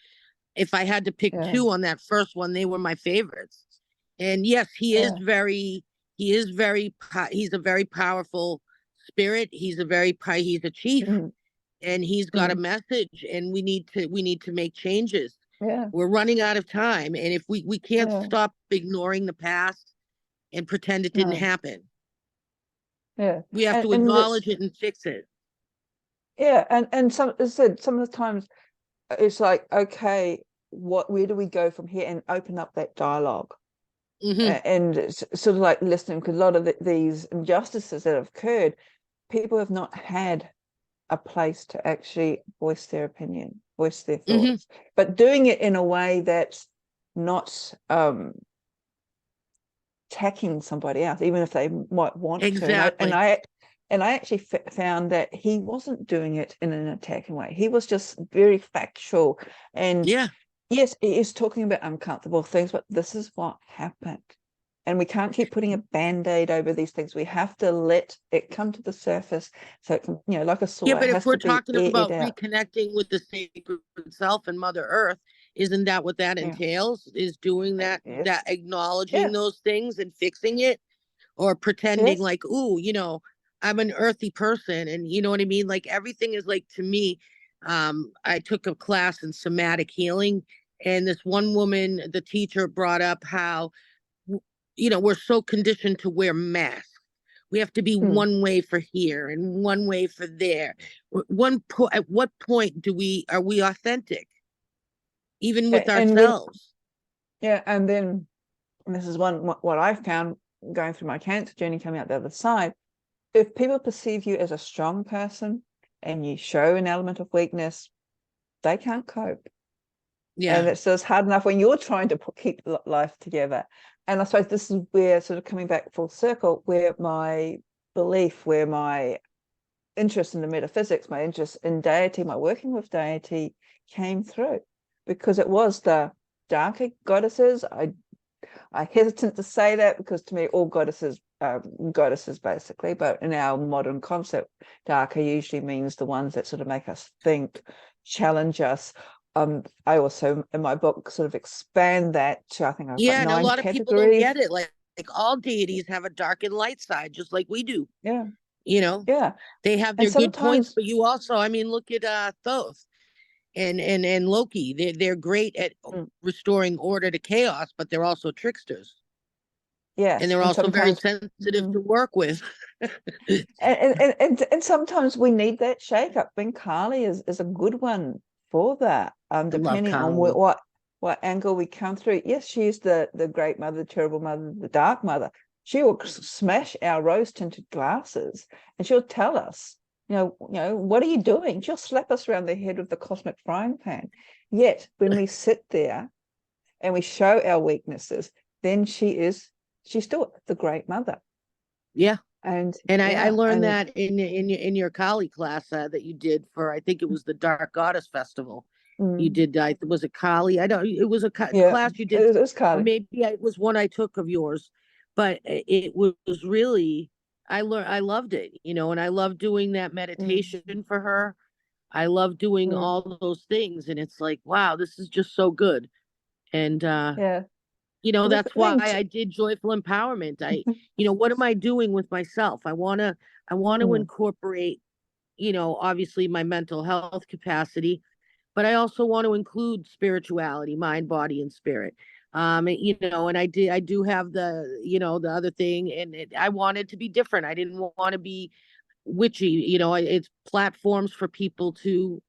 If I had to pick two on that first one, they were my favorites. And yes, he's a very powerful spirit. He's a chief, and he's got a message, and we need to make changes. We're running out of time, and if we can't stop ignoring the past and pretend it didn't happen. We have to acknowledge it and fix it. And some, as I said, some of the times it's like, okay, where do we go from here, and open up that dialogue. And it's sort of like listening, because a lot of these injustices that have occurred, people have not had a place to actually voice their opinion, voice their thoughts, but doing it in a way that's not attacking somebody else, even if they might want to. And I actually found that he wasn't doing it in an attacking way. He was just very factual. And yes, he is talking about uncomfortable things, but this is what happened. And we can't keep putting a Band-Aid over these things. We have to let it come to the surface so it can, like a saw. Yeah, but if we're talking about reconnecting with the sacred self and Mother Earth, isn't that what that entails? Is doing that, that acknowledging those things and fixing it, or pretending like, ooh, I'm an earthy person, and you know what I mean? Like everything is like, to me, I took a class in somatic healing, and this one woman, the teacher, brought up how, we're so conditioned to wear masks. We have to be one way for here and one way for there. At what point are we authentic, even with ourselves? And then this is what I found going through my cancer journey, coming out the other side. If people perceive you as a strong person and you show an element of weakness, they can't cope. And it's just hard enough when you're trying to keep life together. And I suppose this is where, sort of coming back full circle, where my belief, where my interest in the metaphysics, my interest in deity, my working with deity came through, because it was the darker goddesses. I hesitant to say that, because to me all goddesses are goddesses basically, but in our modern concept, darker usually means the ones that sort of make us think, challenge us. I also in my book sort of expand that to, I think I've got Yeah, and a 9 lot of people don't categories. get it. Like all deities have a dark and light side, just like we do. Yeah, You know, yeah. they have And their good points, sometimes, but you also, I mean, look at Thoth and Loki. They're great at mm, restoring order to chaos, but they're also tricksters. And yes, they're and also very sometimes, sensitive mm, to work with. and sometimes we need that shake up. Kali is a good one for that. I love Depending on Kali. what angle we come through. Yes, she's the great mother, the terrible mother, the dark mother. She will smash our rose tinted glasses, and she'll tell us, what are you doing? She'll slap us around the head with the cosmic frying pan. Yet when we sit there and we show our weaknesses, then she's still the great mother. Yeah. And And I yeah, learned and that in your Kali class that you did for, I think it was the Dark Goddess Festival. You did, was it Kali? I don't, it was a yeah, class you did, it was or Kali. maybe it was one I took of yours, but it was really, I loved it, and I love doing that meditation for her. I love doing Mm, all those things. And it's like, wow, this is just so good. And, yeah. And that's I why think I did joyful empowerment. What am I doing with myself? I want to incorporate, obviously my mental health capacity, but I also want to include spirituality, mind, body, and spirit. And I do have the other thing, and I wanted to be different. I didn't want to be witchy. It's platforms for people to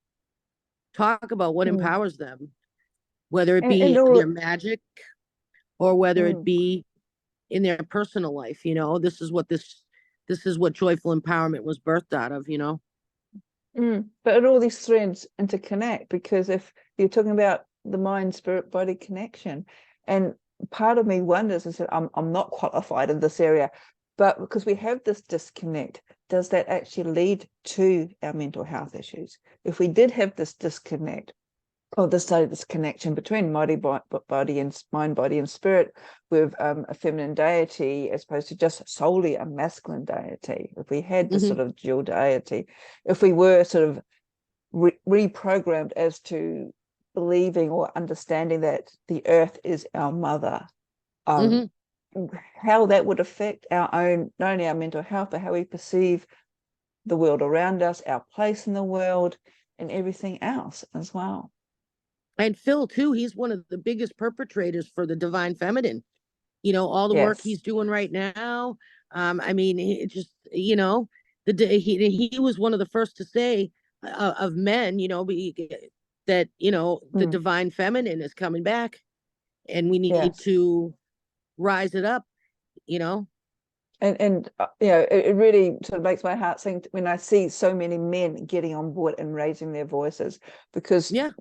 talk about what mm, empowers them, whether it and be all their magic or whether it mm, be in their personal life. This is what joyful empowerment was birthed out of. but all these threads interconnect, because if you're talking about the mind spirit body connection, and part of me wonders, I said, I'm not qualified in this area, but because we have this disconnect, does that actually lead to our mental health issues? If we did have this disconnect, or this connection between body and mind, body and spirit, with a feminine deity as opposed to just solely a masculine deity, if we had this sort of dual deity, if we were sort of reprogrammed as to believing or understanding that the earth is our mother, how that would affect our own, not only our mental health, but how we perceive the world around us, our place in the world, and everything else as well. And Phil too, he's one of the biggest perpetrators for the divine feminine. All the work Yes. he's doing right now. I mean, he just, he was one of the first to say of men, that the divine feminine is coming back, and we need Yes. to rise it up. And it really sort of makes my heart sing when I see so many men getting on board and raising their voices, because Yeah.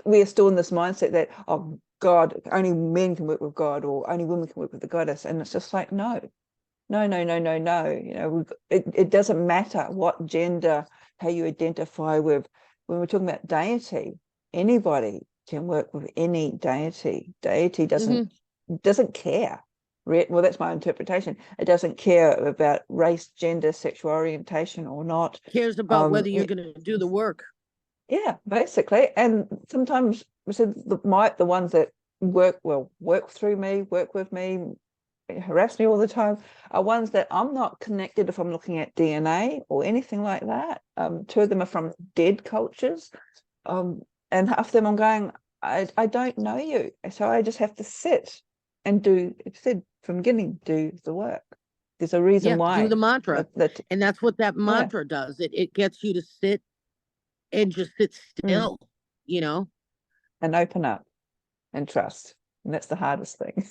we are still in this mindset that, oh God, only men can work with God, or only women can work with the goddess, and it's just like, no. It doesn't matter what gender, how you identify with. When we're talking about deity, anybody can work with any deity. Deity doesn't care. Well, that's my interpretation. It doesn't care about race, gender, sexual orientation or not. Cares about whether you're going to do the work. Yeah, basically. And sometimes the ones that work through me, work with me, harass me all the time, are ones that I'm not connected if I'm looking at DNA or anything like that. 2 of them are from dead cultures. And half of them I'm going, I don't know you. So I just have to sit and do, it said from beginning, do the work. There's a reason why. Do the mantra. And that's what that mantra does. It gets you to sit and just sit still, and open up and trust. And that's the hardest thing.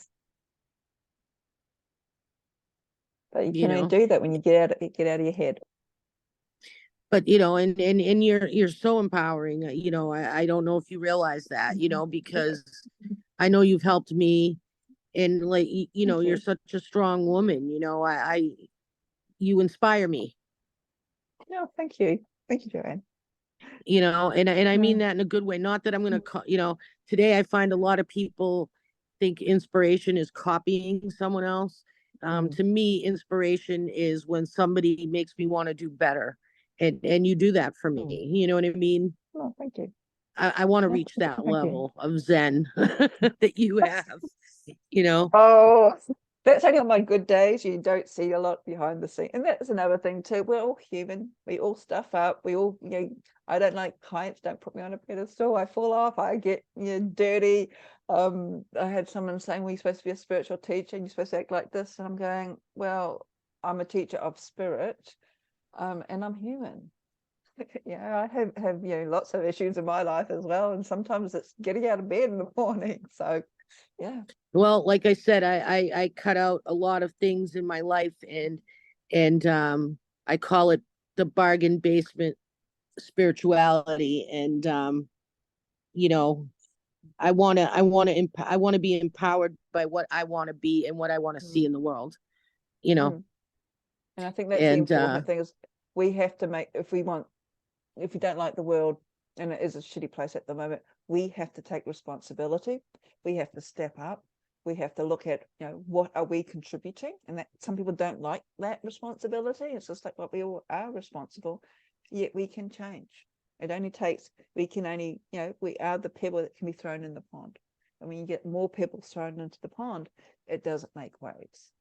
But you can only do that when you get out of your head. But and you're so empowering. I don't know if you realize that, because I know you've helped me, and like you're such a strong woman. You inspire me. No, thank you. Thank you, Joanne. You know, and I mean Yeah. that in a good way. Not that I'm going to, you know, today I find a lot of people think inspiration is copying someone else. To me, inspiration is when somebody makes me want to do better, and you do that for me. You know what I mean? Oh, thank you. I want to Yeah, reach that thank you. level of zen that you have. You know, Oh, that's only on my good days. You don't see a lot behind the scenes. And that's another thing too. We're all human. We all stuff up. We all, you know, I don't like heights. Don't put me on a pedestal. I fall off. I get, you know, dirty. I had someone saying, well, you're supposed to be a spiritual teacher and you're supposed to act like this. And I'm going, well, I'm a teacher of spirit, and I'm human. Yeah, I have, you know, lots of issues in my life as well. And sometimes it's getting out of bed in the morning. So yeah. well, like I said, I cut out a lot of things in my life, and I call it the bargain basement spirituality. And you know, I want to be empowered by what I want to be and what I want to see Mm. in the world, you know. Mm. And I think that's the And important thing is we have to make, if we don't like the world, and it is a shitty place at the moment, we have to take responsibility. We have to step up. We have to look at, you know, what are we contributing? And that some people don't like that responsibility. It's just like, what we all are responsible, yet we can change. It only takes, we can only, you know, we are the pebble that can be thrown in the pond. And when you get more pebbles thrown into the pond, it doesn't make waves.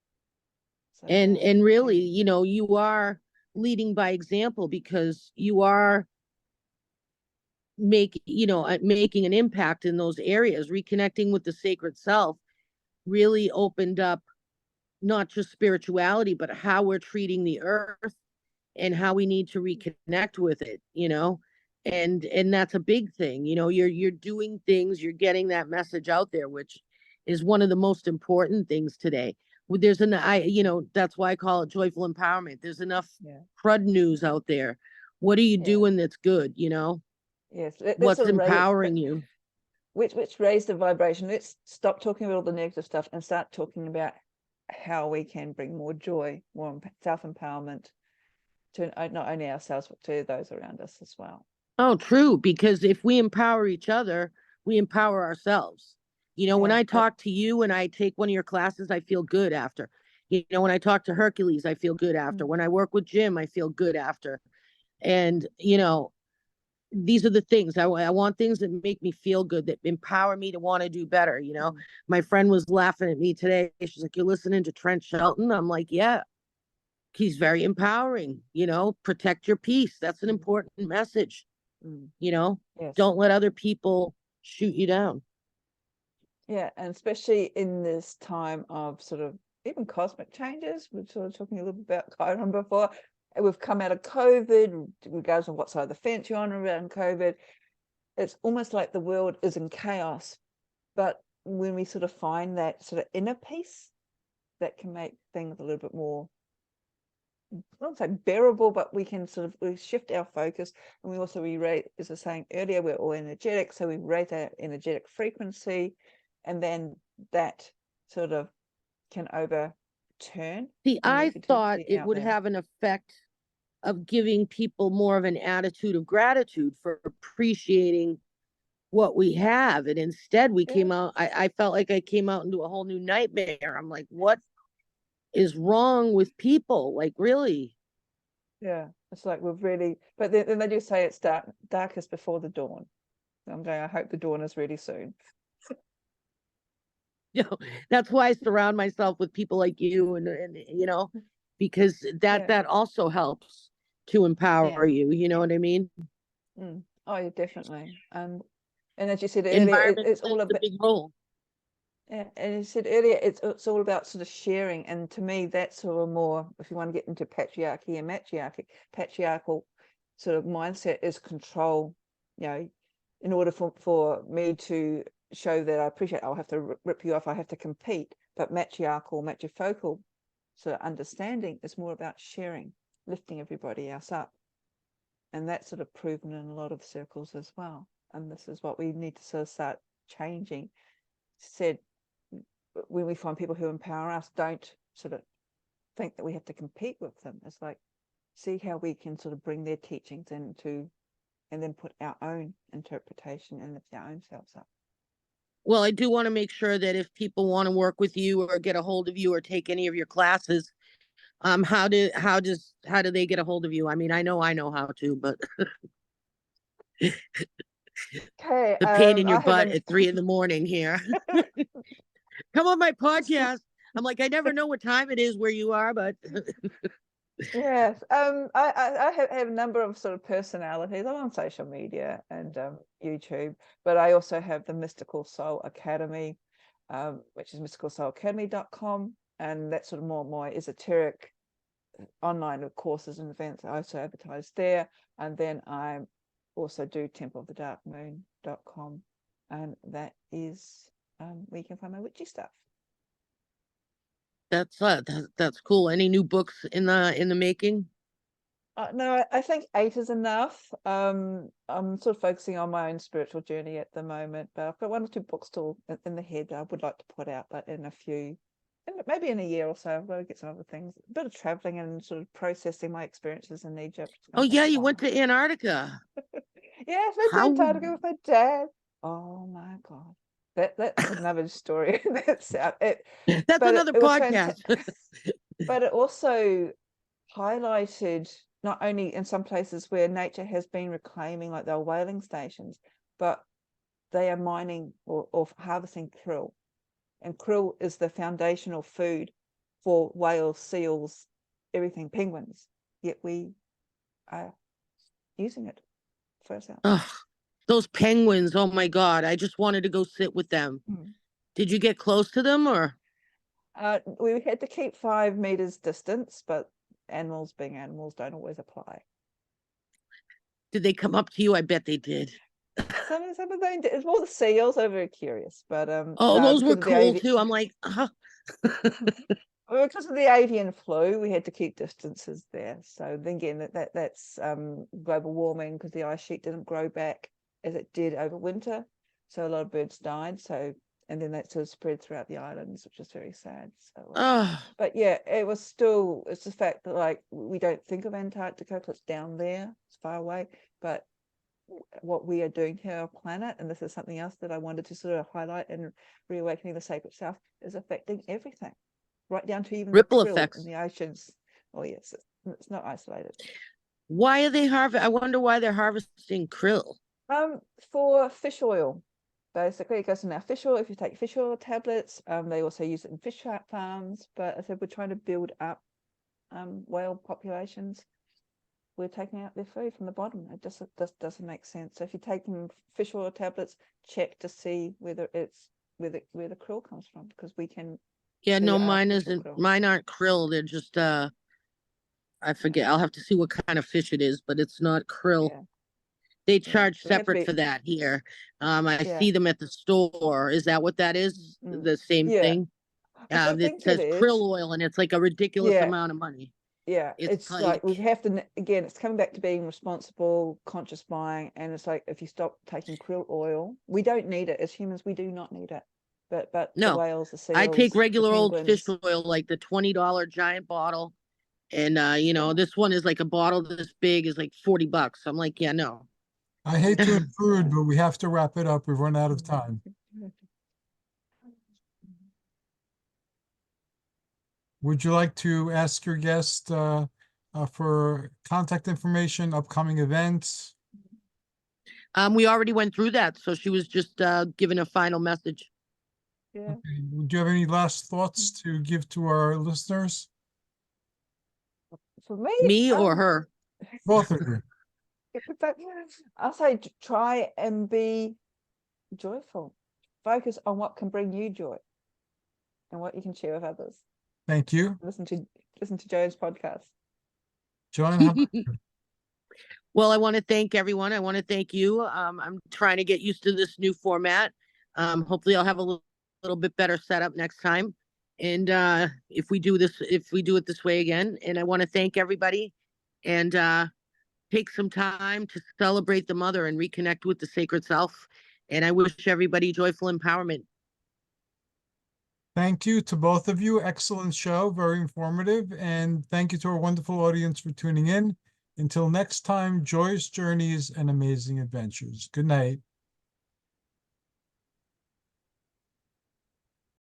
So yeah, and really, you know, you are leading by example because you are making an impact in those areas. Reconnecting with the sacred self really opened up not just spirituality, but how we're treating the earth and how we need to reconnect with it, you know. And that's a big thing. You know, you're doing things, you're getting that message out there, which is one of the most important things today. There's an I you know, that's why I call it joyful empowerment. There's enough yeah, crud news out there. What are you yeah, doing that's good, you know? yes. Let's What's sort of empowering you? which raise the vibration. Let's stop talking about all the negative stuff and start talking about how we can bring more joy, more self-empowerment to not only ourselves but to those around us as well. Oh, true. Because if we empower each other, we empower ourselves. You know, when Yeah, I talk to you and I take one of your classes, I feel good after. You know, when I talk to Hercules, I feel good after. When I work with Jim, I feel good after. And, you know, these are the things I want things that make me feel good, that empower me to want to do better. You know, my friend was laughing at me today. She's like, "You're listening to Trent Shelton?" I'm like, "Yeah, he's very empowering. You know, protect your peace. That's an important message. You know, yes, don't let other people shoot you down." yeah, and especially in this time of sort of even cosmic changes. We're sort of talking a little bit about Chiron before. We've come out of COVID, regardless of what side of the fence you're on around COVID. It's almost like the world is in chaos. But when we sort of find that sort of inner peace, that can make things a little bit more, I won't say bearable, but we can sort of we shift our focus. And we also, as I was saying earlier, we're all energetic. So we raise our energetic frequency, and then that sort of can overturn See, the I thought negativity it out would there. have an effect of giving people more of an attitude of gratitude for appreciating what we have. And instead, we Yeah, came out, I felt like I came out into a whole new nightmare. I'm like, what is wrong with people? Like, really? yeah. It's like we've really, but then they do say it's darkest before the dawn. I'm going, I hope the dawn is really soon. You know, that's why I surround myself with people like you, and you know, because Yeah, that also helps to yeah. empower you. You know what I mean? Oh, yeah, definitely. And as you said earlier, Environment it's plays all a about, big role. yeah, and you said earlier, it's all about sort of sharing. And to me, that's sort of more, if you want to get into patriarchy and matriarchy, patriarchal sort of mindset is control. You know, in order for me to show that I appreciate, I'll have to rip you off, I have to compete. But matrifocal sort of understanding is more about sharing, lifting everybody else up. And that's sort of proven in a lot of circles as well. And this is what we need to sort of start changing. Said, when we find people who empower us, don't sort of think that we have to compete with them. It's like, see how we can sort of bring their teachings into, and then put our own interpretation and lift our own selves up. Well, I do want to make sure that if people want to work with you or get a hold of you or take any of your classes, how do they get a hold of you? I mean, I know how to, but Okay, the pain in I your have butt an at 3 a.m. here. Come on my podcast. I'm like, I never know what time it is where you are, but yes. I have a number of sort of personalities. I'm on social media and YouTube, but I also have the Mystical Soul Academy, which is mysticalsoulacademy.com, and that's sort of more my esoteric online courses and events. I also advertise there, and then I also do templeofthedarkmoon.com, and that is where you can find my witchy stuff. that's cool. Any new books in the making? No, I think 8 is enough. I'm sort of focusing on my own spiritual journey at the moment, but I've got 1 or 2 books still in the head that I would like to put out, but maybe in a year or so, I've got to get some other things. A bit of traveling and sort of processing my experiences in Egypt. Oh yeah, you went to Antarctica. Yes, I went to How? Antarctica with my dad. Oh my God. That's another story. That's But another it was podcast. fantastic. But it also highlighted not only in some places where nature has been reclaiming, like they're whaling stations, but they are mining or harvesting krill. And krill is the foundational food for whales, seals, everything, penguins. Yet we are using it for ourselves. Ugh, those penguins. Oh my God. I just wanted to go sit with them. Did you get close to them or? We had to keep 5 meters distance, but animals being animals don't always apply. Did they come up to you? I bet they did. Some of them did. It's more the seals are very curious, but Oh, those were because of cool too. I'm like, because of the avian flu, we had to keep distances there. So then again, that's global warming, because the ice sheet didn't grow back as it did over winter, so a lot of birds died. So, and then that sort of spread throughout the islands, which is very sad. So, but yeah, it's the fact that, like, we don't think of Antarctica because it's down there, it's far away, but what we are doing here on our planet, and this is something else that I wanted to sort of highlight, and reawakening the sacred self is affecting everything, right down to even ripple the krill effects in the oceans. Oh yes, it's not isolated. Why are they I wonder why they're harvesting krill. For fish oil, basically. It goes in our fish oil. If you take fish oil tablets, they also use it in fish farms. But I said we're trying to build up whale populations. We're taking out their food from the bottom. It just doesn't make sense. So if you're taking fish oil tablets, check to see whether it's where the krill comes from, because we can. Yeah, no, mine isn't. isn't. Mine aren't krill. They're just I forget. I'll have to see what kind of fish it is, but it's not krill. Yeah. They charge So we have to separate be. for that here. I Yeah. see them at the store. Is that what that is? The same Yeah. thing? I don't It think says it is. krill oil, and it's like a ridiculous Yeah. amount of money. Yeah, It's like we have to, again, it's coming back to being responsible, conscious buying. And it's like, if you stop taking krill oil, we don't need it as humans. We do not need it. But the no. whales, the seals, I take the regular old fish penguins. oil, like the $20 giant bottle, and you know, this one is like a bottle this big is like $40. I'm like, yeah, no. I hate to intrude, but we have to wrap it up. We've run out of time. Would you like to ask your guest for contact information, upcoming events? We already went through that, so she was just giving a final message. Yeah. Okay. Do you have any last thoughts to give to our listeners? For me, Me or her? Both of you. I'll say try and be joyful. Focus on what can bring you joy and what you can share with others. Thank you. Listen to Joan's podcast. Joanne, Well, I want to thank everyone. I want to thank you. I'm trying to get used to this new format. Hopefully I'll have a little bit better setup next time. And if we do it this way again, and I want to thank everybody and take some time to celebrate the mother and reconnect with the sacred self. And I wish everybody joyful empowerment. Thank you to both of you. Excellent show, very informative. And thank you to our wonderful audience for tuning in. Until next time, joyous journeys and amazing adventures. Good night.